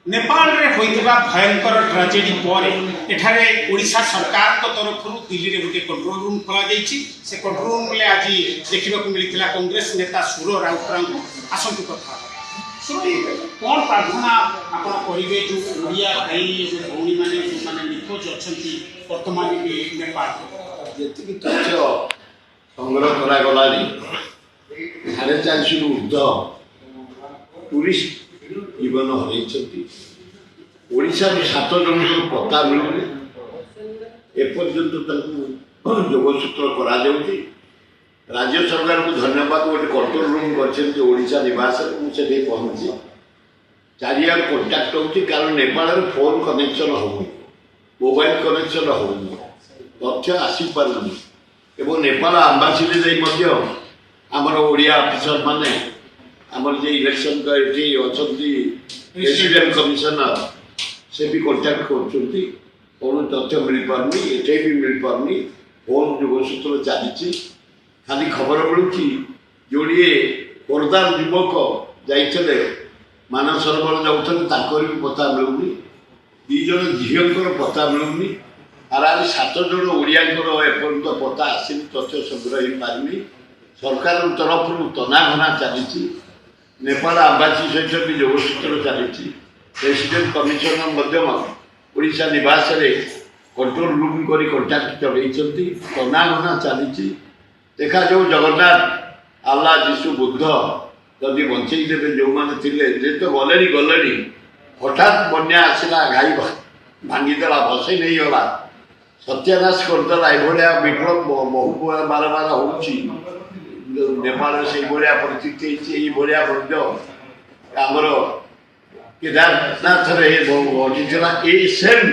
नेपाल रे होइतबा भयंकर ट्रेजेडी पर एठारे ओडिशा सरकार को तरफ दिल्ली रे गोटे कंट्रोल रूम खोला जाइछि। से कंट्रोल रूम ले आज देखिबा को मिलिथिला कांग्रेस नेता सुर राउतरांग आसंतु कथा कौन प्रार्थना आपण करिवे जो ओडिया भाई भौणी माने निखोज अछंती वर्तमान नेपाल जेतिक तथ्य संग्रह करा गलानी 450 ऊर्ध्व टूरिस्ट जीवन हरई ओडिशा 7 जन पता मिलूनी एपर्यंत जोगसूत्र करा राज्य सरकार को धन्यवाद गोटे कंट्रोल रूम कर निवास मुझे पहुंची चारिया कंटाक्ट होती कारण नेपाल फोन कनेक्शन हो मोबाइल कनेक्शन हो तथ्य आसीपारूनी एवं नेपाल आम्बासी आमर ओडिया अफिसर माने आमर जे इलेक्शन का ये अच्छी रेसिडेंट कमिशनर से भी कंटाक्ट कर तथ्य मिल पारनी एटे भी मिल पारनी फोन जोगसूत्र चली खाली खबर मिलूँ जोड़े खोर्धार युवक जाते मानव सरोवर जाऊँ भी पता मिलूनी 2 जन झीर पता मिलूनी आर 7 जन ओडिया एपर्यंत पता आसनी तथ्य संग्रह हो पारनी सरकार तरफ तनाघना चली नेपाल आवासी सहित भी जोगसूत्र चली रेसिडेंट कमिशनर ओडिशा निवास कंट्रोल रूम कर कंटाक्ट चलती तनाघना चली देखा जो जगन्नाथ आल्ला जीशु बुद्ध जदि बंचई देवे जो मैंने जे तो गले हठात बन्या आसला घाई भांगीदेला भसई नहीं गला सत्यानाश करदेला यह विप्लव बहु बार बार हो नेपाल से भाया परिस्थिति आमर केदारनाथ घटीला ये सेम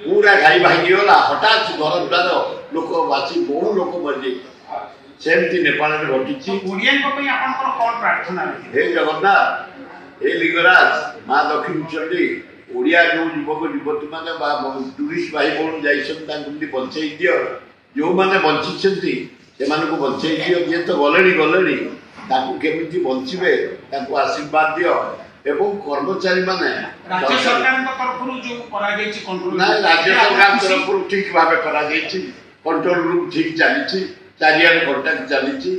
पूरा घाई भांगीगला हठात घर द्वार लोक बासी बहु लोक मरी सेमती नेपाल घटी हे जगन्नाथ हे लिंगराज माँ दक्षिण चंडी ओडिया जो युवक युवती मैंने टूरिस्ट भाई बहन जाइए बंचई दियो जो मैंने बंची से बंचई दियो जी तो गले केमी बचे आशीर्वाद दियो एवं कर्मचारी माने राज्य सरकार तरफ जो राज्य सरकार तरफ ठीक भाव कंट्रोल रूम ठीक चली चारिया कंटाक्ट चली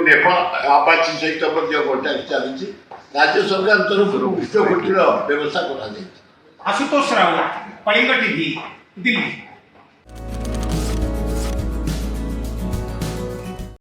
नेपाल आवासी सहित कंटाक्ट चली राज्य सरकार तरफ उच्चकोटीर व्यवस्था कर आशुतोष राउत कलिंग टीवी दिल्ली।